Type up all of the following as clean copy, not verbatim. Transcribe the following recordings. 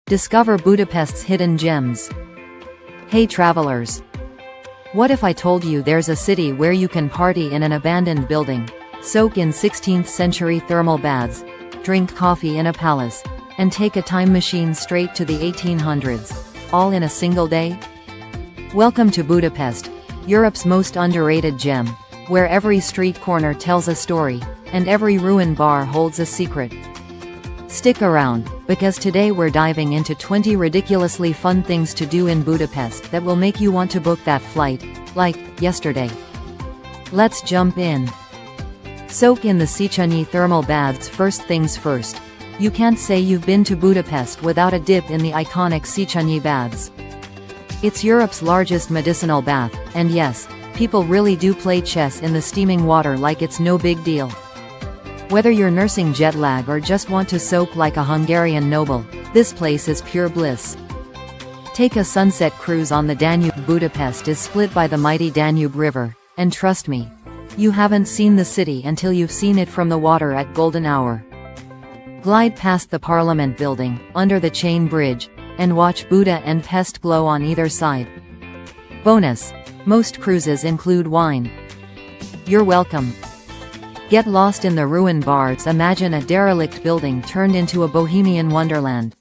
Discover Budapest's hidden gems. Hey travelers! What if I told you there's a city where you can party in an abandoned building, soak in 16th century thermal baths, drink coffee in a palace, and take a time machine straight to the 1800s, all in a single day? Welcome to Budapest, Europe's most underrated gem, where every street corner tells a story, and every ruined bar holds a secret. Stick around, because today we're diving into 20 ridiculously fun things to do in Budapest that will make you want to book that flight, like yesterday. Let's jump in. Soak in the Széchenyi thermal baths. First things first. You can't say you've been to Budapest without a dip in the iconic Széchenyi baths. It's Europe's largest medicinal bath, and yes, people really do play chess in the steaming water like it's no big deal. Whether you're nursing jet lag or just want to soak like a Hungarian noble, this place is pure bliss. Take a sunset cruise on the Danube. Budapest is split by the mighty Danube River, and trust me, you haven't seen the city until you've seen it from the water at golden hour. Glide past the Parliament building, under the chain bridge, and watch Buda and Pest glow on either side. Bonus: most cruises include wine. You're welcome. Get lost in the ruined bars. Imagine a derelict building turned into a bohemian wonderland.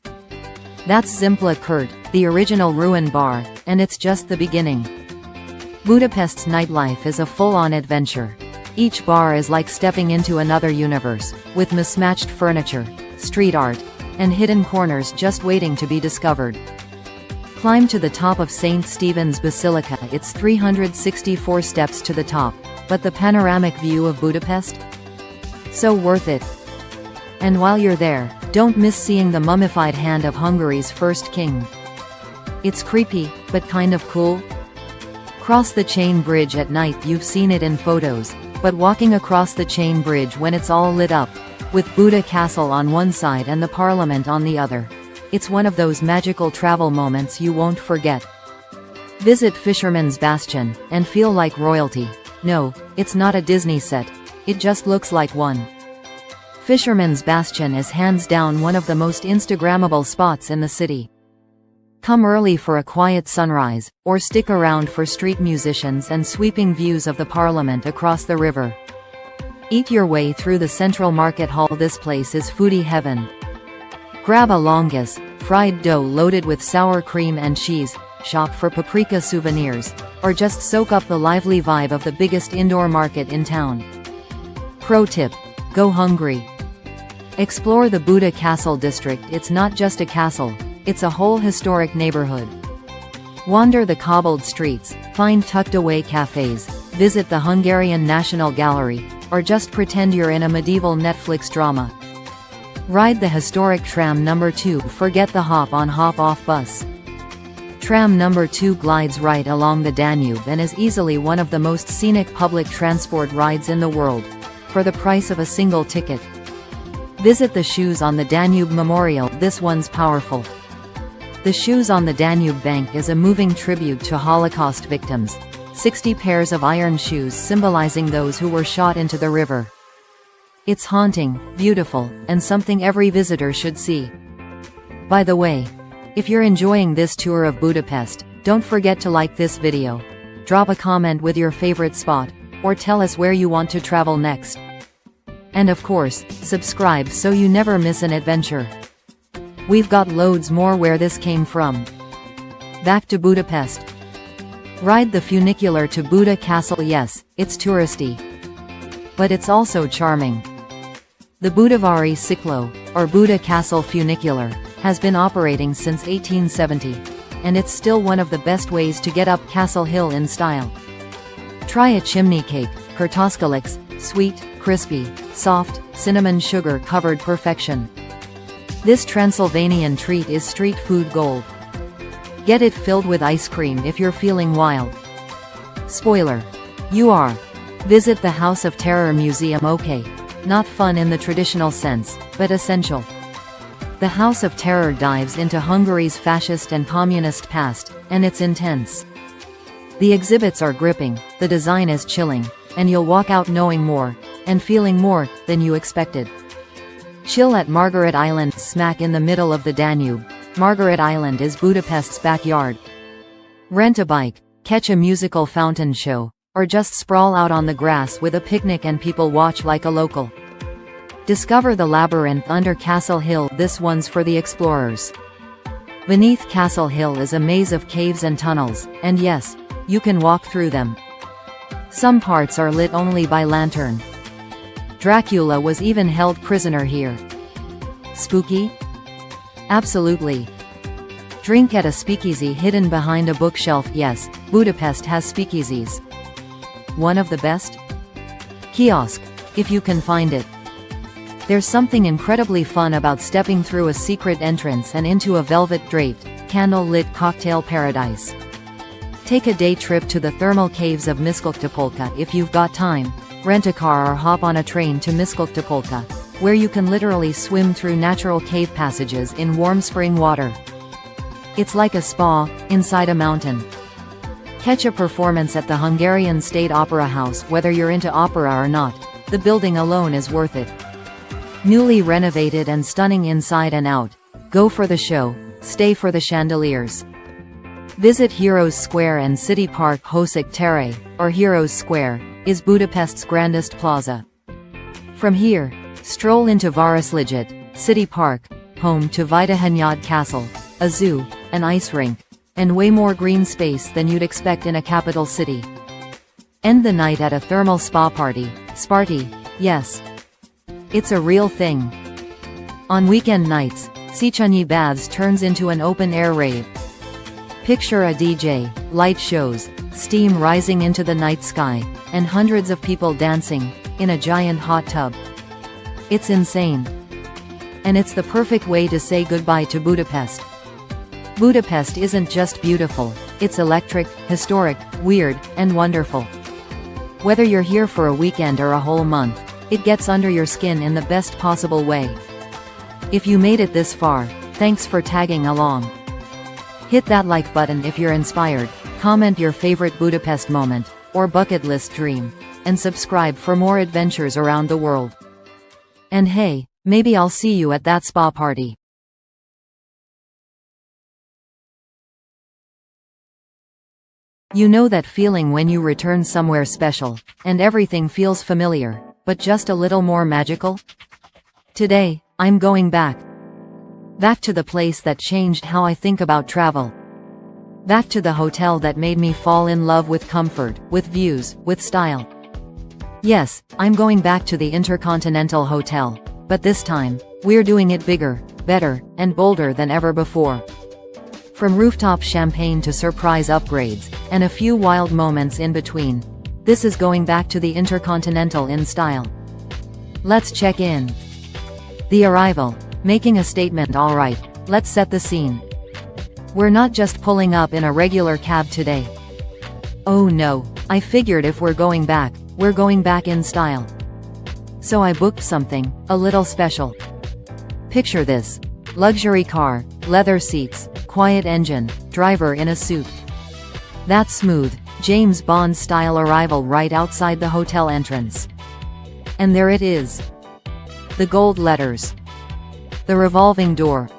That's Zimpla Kert, the original ruin bar, and it's just the beginning. Budapest's nightlife is a full-on adventure. Each bar is like stepping into another universe, with mismatched furniture, street art, and hidden corners just waiting to be discovered. Climb to the top of St. Stephen's Basilica. It's 364 steps to the top, but the panoramic view of Budapest? So worth it. And while you're there, don't miss seeing the mummified hand of Hungary's first king. It's creepy, but kind of cool. Cross the chain bridge at night. You've seen it in photos, but walking across the chain bridge when it's all lit up, with Buda Castle on one side and the Parliament on the other, it's one of those magical travel moments you won't forget. Visit Fisherman's Bastion, and feel like royalty. No, it's not a Disney set, it just looks like one. Fisherman's Bastion is hands down one of the most Instagrammable spots in the city. Come early for a quiet sunrise, or stick around for street musicians and sweeping views of the Parliament across the river. Eat your way through the central market hall. This place is foodie heaven. Grab a longus, fried dough loaded with sour cream and cheese, shop for paprika souvenirs, or just soak up the lively vibe of the biggest indoor market in town. Pro tip: go hungry. Explore the Buda Castle district. It's not just a castle, it's a whole historic neighborhood. Wander the cobbled streets, find tucked-away cafes, visit the Hungarian National Gallery, or just pretend you're in a medieval Netflix drama. Ride the historic tram number 2. Forget the hop-on hop-off bus. Tram number 2 glides right along the Danube and is easily one of the most scenic public transport rides in the world, for the price of a single ticket. Visit the Shoes on the Danube Memorial. This one's powerful. The Shoes on the Danube bank is a moving tribute to Holocaust victims. 60 pairs of iron shoes symbolizing those who were shot into the river. It's haunting, beautiful, and something every visitor should see. By the way, if you're enjoying this tour of Budapest, don't forget to like this video, drop a comment with your favorite spot, or tell us where you want to travel next. And of course, subscribe so you never miss an adventure. We've got loads more. Where this came from. Back to Budapest. Ride the funicular to Buda Castle. Yes, it's touristy, but it's also charming. The Budavári Cyclo, or Buda Castle funicular, has been operating since 1870, and it's still one of the best ways to get up Castle Hill in style. Try a chimney cake, Kartoskalix, sweet, crispy, soft, cinnamon sugar covered perfection. This Transylvanian treat is street food gold. Get it filled with ice cream if you're feeling wild. Spoiler: you are. Visit the House of Terror Museum. Okay, not fun in the traditional sense, but essential. The House of Terror dives into Hungary's fascist and communist past, and it's intense. The exhibits are gripping, the design is chilling, and you'll walk out knowing more, and feeling more, than you expected. Chill at Margaret Island, smack in the middle of the Danube. Margaret Island is Budapest's backyard. Rent a bike, catch a musical fountain show, or just sprawl out on the grass with a picnic and people watch like a local. Discover the labyrinth under Castle Hill. This one's for the explorers. Beneath Castle Hill is a maze of caves and tunnels, and yes, you can walk through them. Some parts are lit only by lantern. Dracula was even held prisoner here. Spooky? Absolutely. Drink at a speakeasy hidden behind a bookshelf. Yes, Budapest has speakeasies. One of the best? Kiosk, if you can find it. There's something incredibly fun about stepping through a secret entrance and into a velvet-draped, candle-lit cocktail paradise. Take a day trip to the thermal caves of Miskolctapolka if you've got time. Rent a car or hop on a train to Miskolctapolka, where you can literally swim through natural cave passages in warm spring water. It's like a spa, inside a mountain. Catch a performance at the Hungarian State Opera House. Whether you're into opera or not, the building alone is worth it. Newly renovated and stunning inside and out. Go for the show, stay for the chandeliers. Visit Heroes Square and City Park. Hosek Tere, or Heroes Square, is Budapest's grandest plaza. From here, stroll into Városliget, City Park, home to Vajdahunyad Castle, a zoo, an ice rink, and way more green space than you'd expect in a capital city. End the night at a thermal spa party. Sparty, yes. It's a real thing. On weekend nights, Széchenyi Baths turns into an open-air rave. Picture a DJ, light shows, steam rising into the night sky, and hundreds of people dancing, in a giant hot tub. It's insane. And it's the perfect way to say goodbye to Budapest. Budapest isn't just beautiful, it's electric, historic, weird, and wonderful. Whether you're here for a weekend or a whole month, it gets under your skin in the best possible way. If you made it this far, thanks for tagging along. Hit that like button if you're inspired, comment your favorite Budapest moment, or bucket list dream, and subscribe for more adventures around the world. And hey, maybe I'll see you at that spa party. You know that feeling when you return somewhere special, and everything feels familiar, but just a little more magical? Today, I'm going back. Back to the place that changed how I think about travel. Back to the hotel that made me fall in love with comfort, with views, with style. Yes, I'm going back to the InterContinental Hotel, but this time, we're doing it bigger, better, and bolder than ever before. From rooftop champagne to surprise upgrades, and a few wild moments in between, this is going back to the InterContinental in style. Let's check in. The arrival, making a statement. Alright, let's set the scene. We're not just pulling up in a regular cab today. Oh no, I figured if we're going back in style. So I booked something, a little special. Picture this. Luxury car, leather seats, quiet engine, driver in a suit. That smooth, James Bond-style arrival right outside the hotel entrance. And there it is. The gold letters. The revolving door.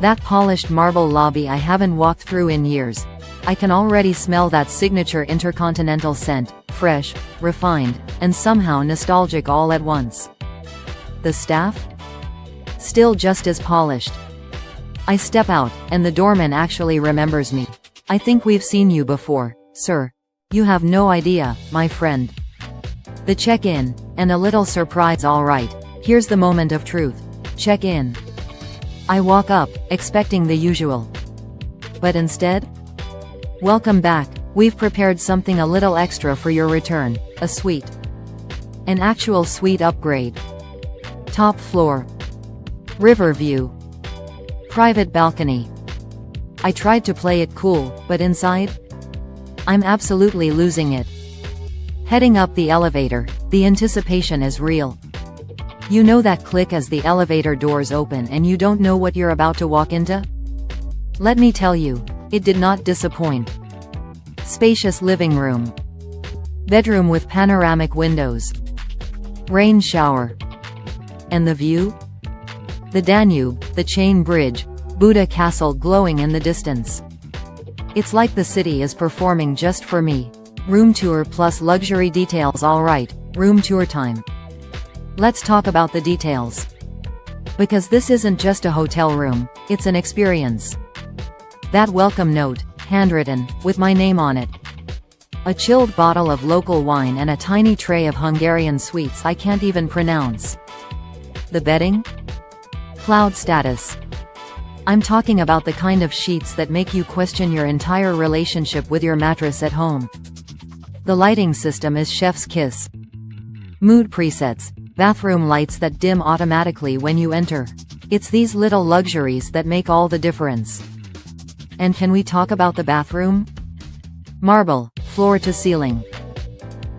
That polished marble lobby I haven't walked through in years. I can already smell that signature InterContinental scent, fresh, refined, and somehow nostalgic all at once. The staff? Still just as polished. I step out, and the doorman actually remembers me. I think we've seen you before, sir. You have no idea, my friend. The check-in, and a little surprise. Alright, here's the moment of truth. Check in. I walk up, expecting the usual. But instead? Welcome back, we've prepared something a little extra for your return, a suite. An actual suite upgrade. Top floor. River view. Private balcony. I tried to play it cool, but inside? I'm absolutely losing it. Heading up the elevator, the anticipation is real. You know that click as the elevator doors open and you don't know what you're about to walk into? Let me tell you, it did not disappoint. Spacious living room. Bedroom with panoramic windows. Rain shower. And the view? The Danube, the chain bridge, Buda Castle glowing in the distance. It's like the city is performing just for me. Room tour plus luxury details. Alright, room tour time. Let's talk about the details. Because this isn't just a hotel room, it's an experience. That welcome note, handwritten, with my name on it. A chilled bottle of local wine and a tiny tray of Hungarian sweets I can't even pronounce. The bedding? Cloud status. I'm talking about the kind of sheets that make you question your entire relationship with your mattress at home. The lighting system is chef's kiss. Mood presets, bathroom lights that dim automatically when you enter. It's these little luxuries that make all the difference. And can we talk about the bathroom? Marble, floor to ceiling.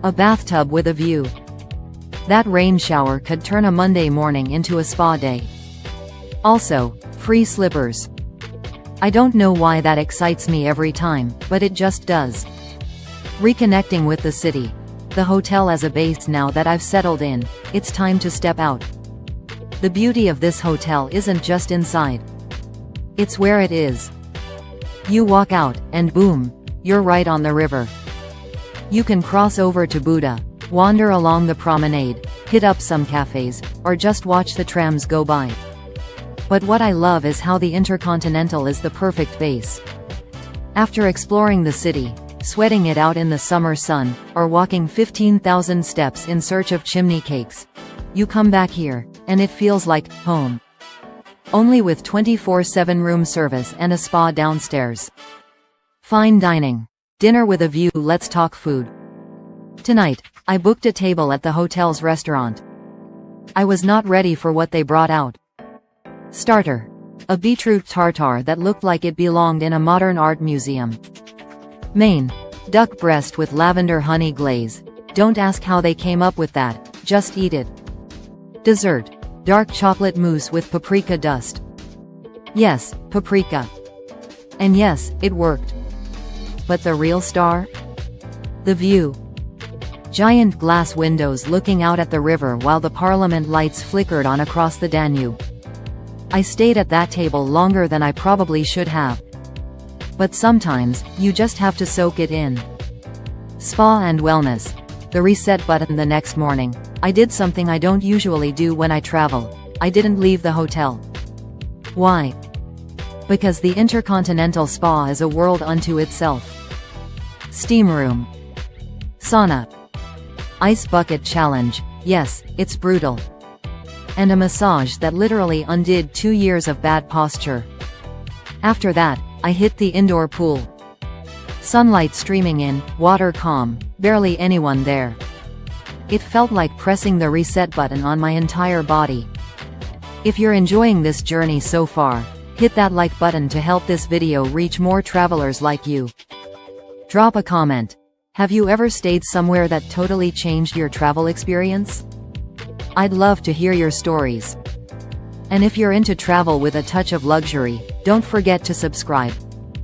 A bathtub with a view. That rain shower could turn a Monday morning into a spa day. Also, free slippers. I don't know why that excites me every time, but it just does. Reconnecting with the city. The hotel as a base. Now that I've settled in, it's time to step out. The beauty of this hotel isn't just inside. It's where it is. You walk out, and boom, you're right on the river. You can cross over to Buda, wander along the promenade, hit up some cafes, or just watch the trams go by. But what I love is how the InterContinental is the perfect base. After exploring the city, sweating it out in the summer sun, or walking 15,000 steps in search of chimney cakes, you come back here, and it feels like home. Only with 24/7 room service and a spa downstairs. Fine dining. Dinner with a view. Let's talk food. Tonight, I booked a table at the hotel's restaurant. I was not ready for what they brought out. Starter. A beetroot tartare that looked like it belonged in a modern art museum. Main. Duck breast with lavender honey glaze. Don't ask how they came up with that, just eat it. Dessert. Dark chocolate mousse with paprika dust. Yes, paprika. And yes, it worked. But the real star? The view. Giant glass windows looking out at the river while the Parliament lights flickered on across the Danube. I stayed at that table longer than I probably should have. But sometimes, you just have to soak it in. Spa and wellness. The reset button. The next morning, I did something I don't usually do when I travel. I didn't leave the hotel. Why? Because the InterContinental Spa is a world unto itself. Steam room. Sauna. Ice bucket challenge. Yes, it's brutal. And a massage that literally undid 2 years of bad posture. After that, I hit the indoor pool. Sunlight streaming in, water calm, barely anyone there. It felt like pressing the reset button on my entire body. If you're enjoying this journey so far, hit that like button to help this video reach more travelers like you. Drop a comment. Have you ever stayed somewhere that totally changed your travel experience? I'd love to hear your stories. And if you're into travel with a touch of luxury, don't forget to subscribe.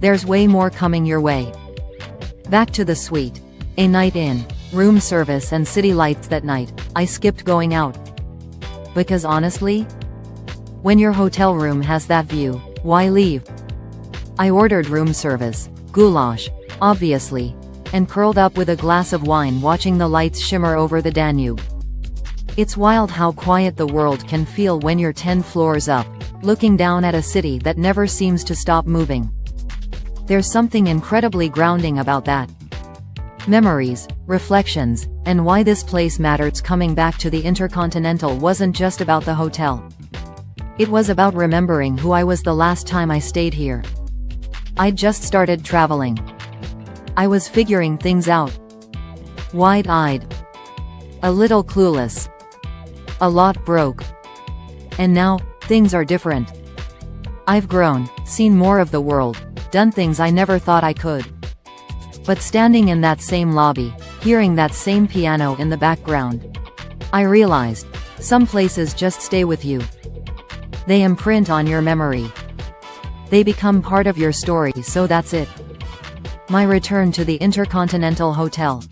There's way more coming your way. Back to the suite. A night in, room service and city lights. That night, I skipped going out. Because honestly, when your hotel room has that view, why leave? I ordered room service, goulash, obviously, and curled up with a glass of wine watching the lights shimmer over the Danube. It's wild how quiet the world can feel when you're 10 floors up, looking down at a city that never seems to stop moving. There's something incredibly grounding about that. Memories, reflections, and why this place matters. Coming back to the InterContinental wasn't just about the hotel. It was about remembering who I was the last time I stayed here. I'd just started traveling. I was figuring things out. Wide-eyed. A little clueless. A lot broke. And now, things are different. I've grown, seen more of the world, done things I never thought I could. But standing in that same lobby, hearing that same piano in the background, I realized, some places just stay with you. They imprint on your memory. They become part of your story. So that's it. My return to the InterContinental Hotel.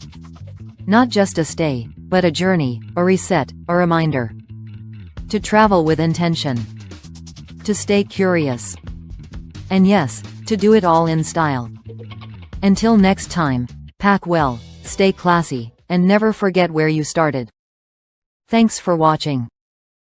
Not just a stay, but a journey, a reset, a reminder. To travel with intention. To stay curious. And yes, to do it all in style. Until next time, pack well, stay classy, and never forget where you started. Thanks for watching.